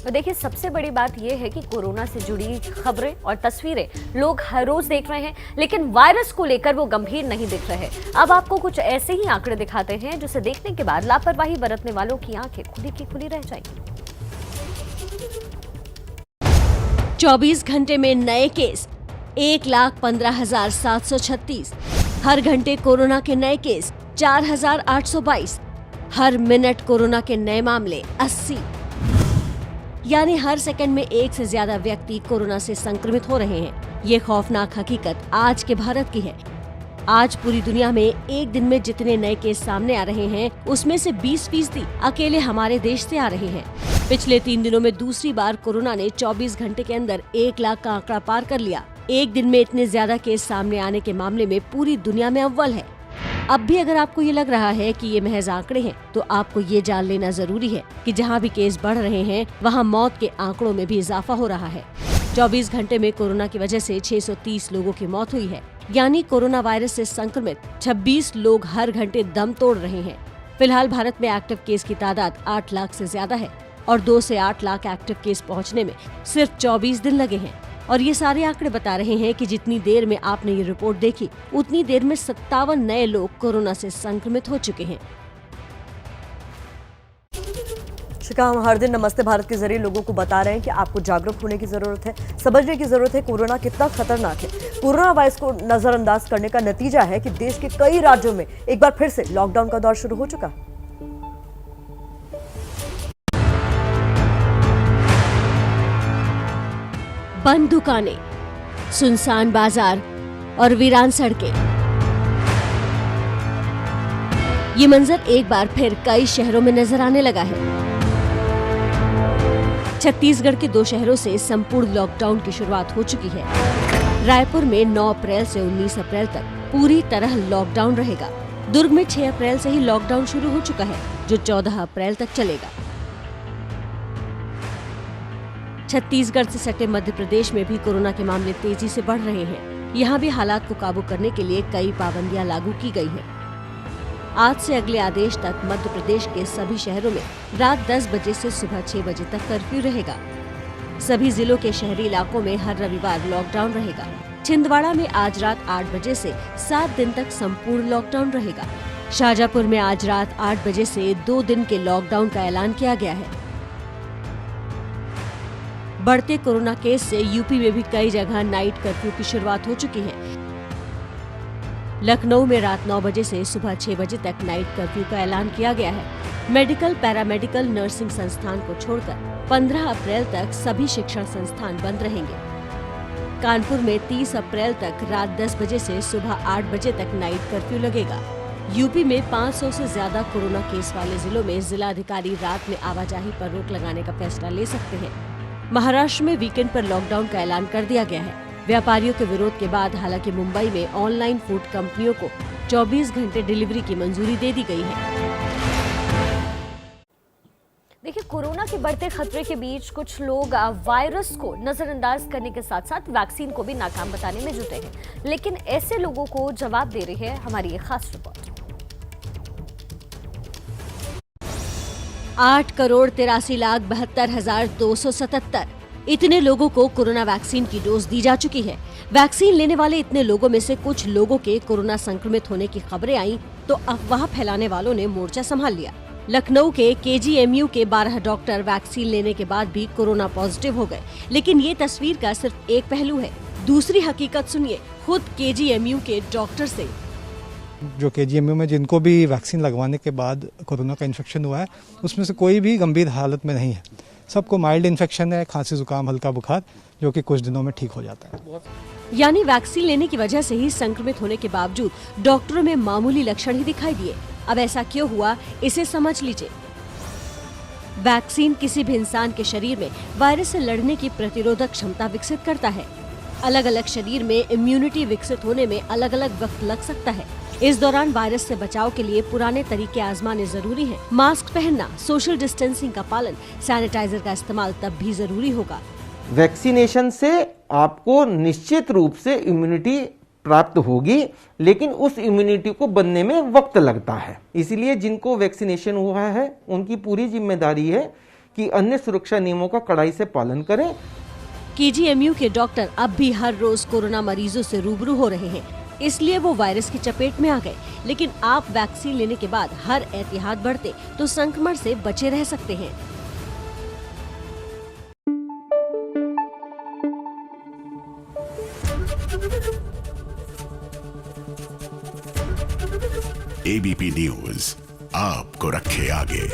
तो देखिए, सबसे बड़ी बात यह है कि कोरोना से जुड़ी खबरें और तस्वीरें लोग हर रोज देख रहे हैं, लेकिन वायरस को लेकर वो गंभीर नहीं दिख रहे। अब आपको कुछ ऐसे ही आंकड़े दिखाते हैं जिसे देखने के बाद लापरवाही बरतने वालों की आंखें खुली की खुली रह जाएंगी। 24 घंटे में नए केस 1,15,736। हर घंटे कोरोना के नए केस 4,822। हर मिनट कोरोना के नए मामले 80। यानी हर सेकंड में एक से ज्यादा व्यक्ति कोरोना से संक्रमित हो रहे हैं। ये खौफनाक हकीकत आज के भारत की है। आज पूरी दुनिया में एक दिन में जितने नए केस सामने आ रहे हैं, उसमें से 20% अकेले हमारे देश से आ रहे हैं। पिछले 3 दिनों में दूसरी बार कोरोना ने 24 घंटे के अंदर 1 लाख का आंकड़ा पार कर लिया। एक दिन में इतने ज्यादा केस सामने आने के मामले में पूरी दुनिया में अव्वल है। अब भी अगर आपको ये लग रहा है कि ये महज आंकड़े हैं, तो आपको ये जान लेना जरूरी है कि जहाँ भी केस बढ़ रहे हैं, वहाँ मौत के आंकड़ों में भी इजाफा हो रहा है। 24 घंटे में कोरोना की वजह से 630 लोगों की मौत हुई है। यानी कोरोना वायरस से संक्रमित 26 लोग हर घंटे दम तोड़ रहे हैं। फिलहाल भारत में एक्टिव केस की तादाद 8 लाख से ज्यादा है और 2 से 8 लाख एक्टिव केस पहुँचने में सिर्फ 24 दिन लगे हैं। और ये सारे आंकड़े बता रहे हैं कि जितनी देर में आपने ये रिपोर्ट देखी, उतनी देर में 57 नए लोग कोरोना से संक्रमित हो चुके हैं। शिखा, हम हर दिन नमस्ते भारत के जरिए लोगों को बता रहे हैं कि आपको जागरूक होने की जरूरत है, समझने की जरूरत है कोरोना कितना खतरनाक है। कोरोना वायरस को नजरअंदाज करने का नतीजा है कि देश के कई राज्यों में एक बार फिर से लॉकडाउन का दौर शुरू हो चुका। बंद दुकानें, सुनसान बाजार और वीरान सड़कें। ये मंजर एक बार फिर कई शहरों में नजर आने लगा है। छत्तीसगढ़ के 2 शहरों से संपूर्ण लॉकडाउन की शुरुआत हो चुकी है। रायपुर में 9 अप्रैल से 19 अप्रैल तक पूरी तरह लॉकडाउन रहेगा। दुर्ग में 6 अप्रैल से ही लॉकडाउन शुरू हो चुका है, जो 14 अप्रैल तक चलेगा। छत्तीसगढ़ से सटे मध्य प्रदेश में भी कोरोना के मामले तेजी से बढ़ रहे हैं। यहाँ भी हालात को काबू करने के लिए कई पाबंदियां लागू की गई हैं। आज से अगले आदेश तक मध्य प्रदेश के सभी शहरों में रात 10 बजे से सुबह 6 बजे तक कर्फ्यू रहेगा। सभी जिलों के शहरी इलाकों में हर रविवार लॉकडाउन रहेगा। छिंदवाड़ा में आज रात 8 बजे से 7 दिन तक संपूर्ण लॉकडाउन रहेगा। शाहजहाँपुर में आज रात 8 बजे से 2 दिन के लॉकडाउन का ऐलान किया गया है। बढ़ते कोरोना केस से यूपी में भी कई जगह नाइट कर्फ्यू की शुरुआत हो चुकी है। लखनऊ में रात 9 बजे से सुबह 6 बजे तक नाइट कर्फ्यू का ऐलान किया गया है। मेडिकल, पैरामेडिकल, नर्सिंग संस्थान को छोड़कर 15 अप्रैल तक सभी शिक्षण संस्थान बंद रहेंगे। कानपुर में 30 अप्रैल तक रात 10 बजे से सुबह 8 बजे तक नाइट कर्फ्यू लगेगा। यूपी में 500 से ज्यादा कोरोना केस वाले जिलों में जिलाधिकारी रात में आवाजाही पर रोक लगाने का फैसला ले सकते हैं। महाराष्ट्र में वीकेंड पर लॉकडाउन का ऐलान कर दिया गया है। व्यापारियों के विरोध के बाद हालांकि मुंबई में ऑनलाइन फूड कंपनियों को 24 घंटे डिलीवरी की मंजूरी दे दी गई है। देखिए, कोरोना के बढ़ते खतरे के बीच कुछ लोग वायरस को नजरअंदाज करने के साथ साथ वैक्सीन को भी नाकाम बताने में जुटे हैं, लेकिन ऐसे लोगों को जवाब दे रही है हमारी ये खास रिपोर्ट। 8,83,72,277 इतने लोगों को कोरोना वैक्सीन की डोज दी जा चुकी है। वैक्सीन लेने वाले इतने लोगों में से कुछ लोगों के कोरोना संक्रमित होने की खबरें आई तो अफवाह फैलाने वालों ने मोर्चा संभाल लिया। लखनऊ के केजीएमयू के 12 डॉक्टर वैक्सीन लेने के बाद भी कोरोना पॉजिटिव हो गए, लेकिन ये तस्वीर का सिर्फ एक पहलू है। दूसरी हकीकत सुनिए खुद केजीएमयू के डॉक्टर से। जो केजीएमयू में जिनको भी वैक्सीन लगवाने के बाद कोरोना का इन्फेक्शन हुआ है, उसमें से कोई भी गंभीर हालत में नहीं है। सबको माइल्ड इन्फेक्शन है, खांसी जुकाम हल्का बुखार, जो कि कुछ दिनों में ठीक हो जाता है। यानी वैक्सीन लेने की वजह से ही संक्रमित होने के बावजूद डॉक्टरों में मामूली लक्षण ही दिखाई दिए। अब ऐसा क्यों हुआ, इसे समझ लीजिए। वैक्सीन किसी भी इंसान के शरीर में वायरस से लड़ने की प्रतिरोधक क्षमता विकसित करता है। अलग अलग शरीर में इम्यूनिटी विकसित होने में अलग अलग वक्त लग सकता है। इस दौरान वायरस से बचाव के लिए पुराने तरीके आजमाने जरूरी हैं। मास्क पहनना, सोशल डिस्टेंसिंग का पालन, सैनिटाइजर का इस्तेमाल तब भी जरूरी होगा। वैक्सीनेशन से आपको निश्चित रूप से इम्यूनिटी प्राप्त होगी, लेकिन उस इम्यूनिटी को बनने में वक्त लगता है। इसलिए जिनको वैक्सीनेशन हुआ है उनकी पूरी जिम्मेदारी है कि अन्य सुरक्षा नियमों का कड़ाई से पालन करें। केजीएमयू के डॉक्टर अब भी हर रोज कोरोना मरीजों से रूबरू हो रहे हैं, इसलिए वो वायरस की चपेट में आ गए। लेकिन आप वैक्सीन लेने के बाद हर एहतियात बरते तो संक्रमण से बचे रह सकते हैं। एबीपी न्यूज आपको रखे आगे।